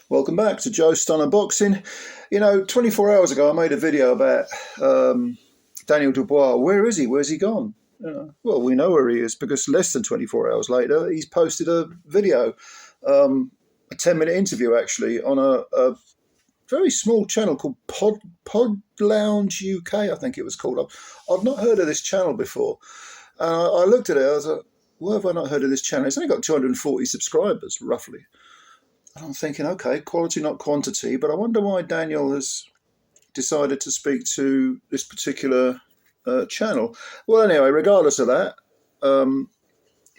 Welcome back to Joe Stunner Boxing. 24 hours ago I made a video about Daniel Dubois. Where is he? Where's he gone? Well, we know where he is because less than 24 hours later, he's posted a video, a 10-minute interview actually, on a very small channel called Pod Lounge UK, I think it was called. I've not heard of this channel before. I looked at it, I was like, why have I not heard of this channel? It's only got 240 subscribers, roughly. And I'm thinking, okay, quality, not quantity, but I wonder why Daniel has decided to speak to this particular channel. Well, anyway, regardless of that,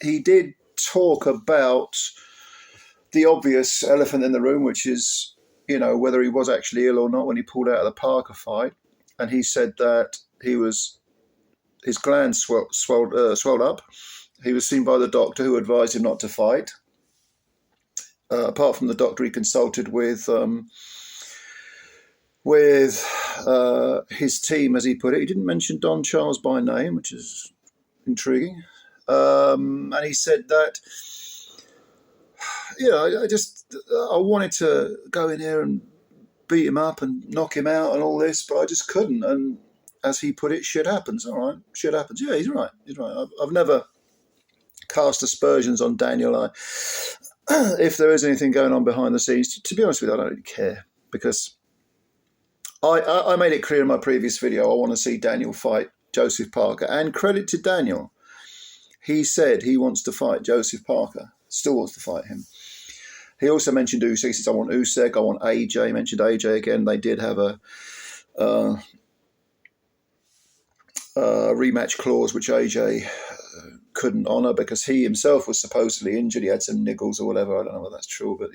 he did talk about the obvious elephant in the room, which is, whether he was actually ill or not when he pulled out of the Parker fight. And he said that his glands swelled up. He was seen by the doctor who advised him not to fight. Apart from the doctor he consulted with his team, as he put it. He didn't mention Don Charles by name, which is intriguing. And he said that, I wanted to go in here and beat him up and knock him out and all this, but I just couldn't. And as he put it, shit happens. All right, shit happens. Yeah, he's right. I've never cast aspersions on Daniel. If there is anything going on behind the scenes, to be honest with you, I don't really care, because I made it clear in my previous video I want to see Daniel fight Joseph Parker. And credit to Daniel, he said he wants to fight Joseph Parker, still wants to fight him. He also mentioned USYK. He says, I want USYK, I want A.J. He mentioned A.J. again. They did have a rematch clause, which A.J. couldn't honour because he himself was supposedly injured. He had some niggles or whatever. I don't know whether that's true, but,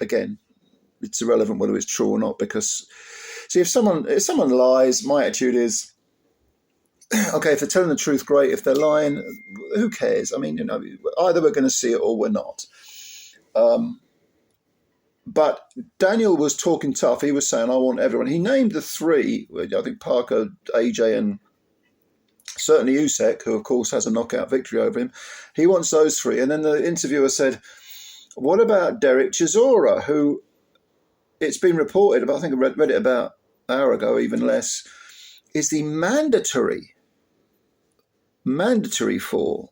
again, it's irrelevant whether it's true or not, because, see, if someone lies, my attitude is, okay, if they're telling the truth, great. If they're lying, who cares? I mean, either we're going to see it or we're not. But Daniel was talking tough. He was saying, I want everyone. He named the three, I think Parker, AJ, and certainly USYK, who, of course, has a knockout victory over him. He wants those three. And then the interviewer said, what about Derek Chisora, who it's been reported about, I think I read it about an hour ago, even less, is the mandatory for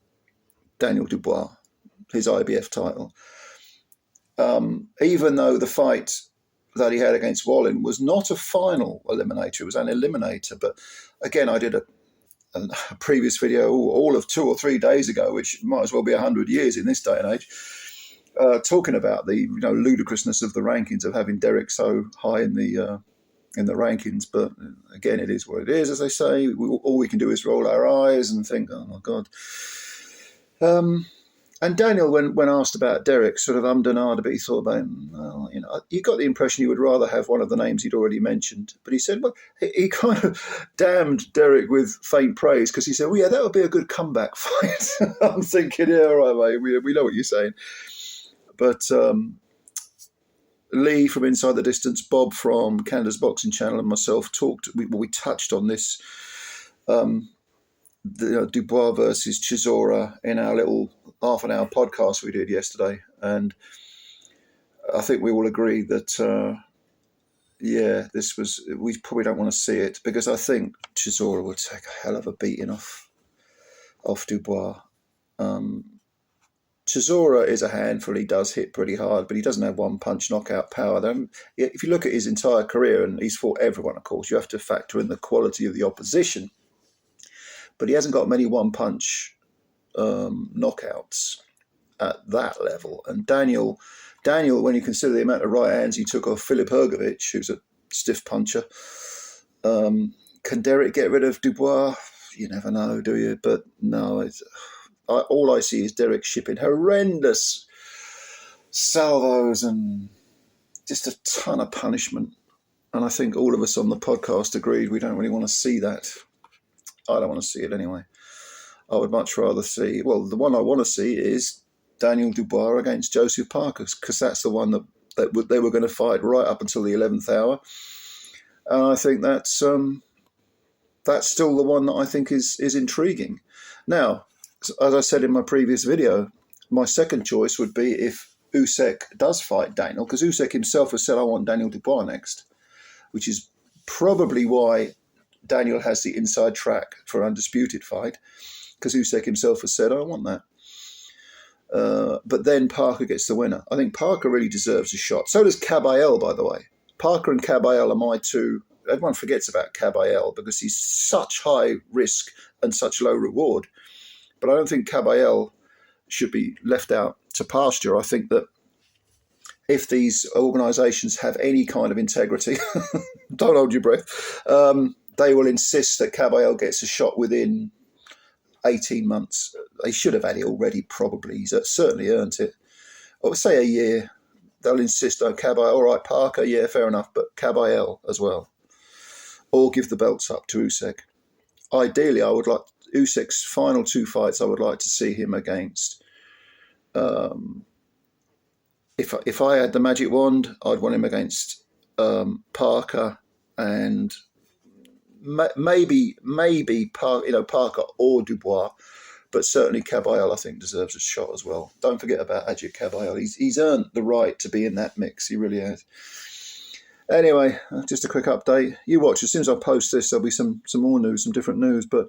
Daniel Dubois, his IBF title. Even though the fight that he had against Wallin was not a final eliminator, it was an eliminator. But again, I did a previous video all of 2 or 3 days ago, which might as well be 100 years in this day and age, talking about the ludicrousness of the rankings, of having Derek so high in the rankings. But again, it is what it is, as they say. All we can do is roll our eyes and think, oh my God. And Daniel, when asked about Derek, sort of ummed and ahed a bit. He thought about him. Well, you got the impression he would rather have one of the names he'd already mentioned. But he said, well, he kind of damned Derek with faint praise, because he said, well, yeah, that would be a good comeback fight. I'm thinking, yeah, all right, mate, we know what you're saying. But Lee from Inside the Distance, Bob from Canada's Boxing Channel, and myself we touched on this Dubois versus Chisora in our little half-an-hour podcast we did yesterday, and I think we all agreed that we probably don't want to see it, because I think Chisora would take a hell of a beating off Dubois. Chisora is a handful. He does hit pretty hard, but he doesn't have one-punch knockout power. If you look at his entire career, and he's fought everyone, of course, you have to factor in the quality of the opposition. But he hasn't got many one-punch knockouts at that level. And Daniel, when you consider the amount of right hands he took off Filip Hrgović, who's a stiff puncher, can Derek get rid of Dubois? You never know, do you? But no, all I see is Derek shipping horrendous salvos and just a ton of punishment. And I think all of us on the podcast agreed we don't really want to see that. I don't want to see it anyway. I would much rather see, well, the one I want to see is Daniel Dubois against Joseph Parker, because that's the one that they were going to fight right up until the 11th hour. And I think that's still the one that I think is intriguing. Now, as I said in my previous video, my second choice would be if Usyk does fight Daniel, because Usyk himself has said, I want Daniel Dubois next, which is probably why Daniel has the inside track for an undisputed fight, because Usyk himself has said, I want that. But then Parker gets the winner. I think Parker really deserves a shot. So does Caballel, by the way. Parker and Caballel are my two. Everyone forgets about Caballel because he's such high risk and such low reward. But I don't think Caballel should be left out to pasture. I think that if these organisations have any kind of integrity, don't hold your breath, they will insist that Caballel gets a shot within 18 months. They should have had it already, probably. He's certainly earned it. I would say a year. They'll insist on Caballel. All right, Parker, yeah, fair enough, but Caballel as well. Or give the belts up to Usyk. Ideally, I would like Usyk's final two fights. I would like to see him against. If I had the magic wand, I'd want him against Parker and maybe Parker or Dubois, but certainly Caballel I think deserves a shot as well. Don't forget about A.J. Caballel. He's earned the right to be in that mix. He really has. Anyway, just a quick update. You watch. As soon as I post this, there'll be some more news, some different news. But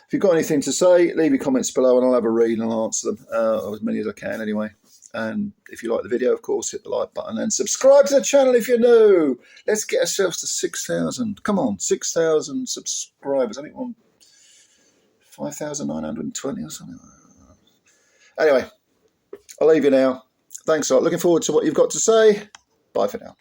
if you've got anything to say, leave your comments below and I'll have a read and I'll answer them, as many as I can anyway. And if you like the video, of course, hit the like button and subscribe to the channel if you're new. Let's get ourselves to 6,000. Come on, 6,000 subscribers. I think we're on 5,920 or something like that. Anyway, I'll leave you now. Thanks a lot. Looking forward to what you've got to say. Bye for now.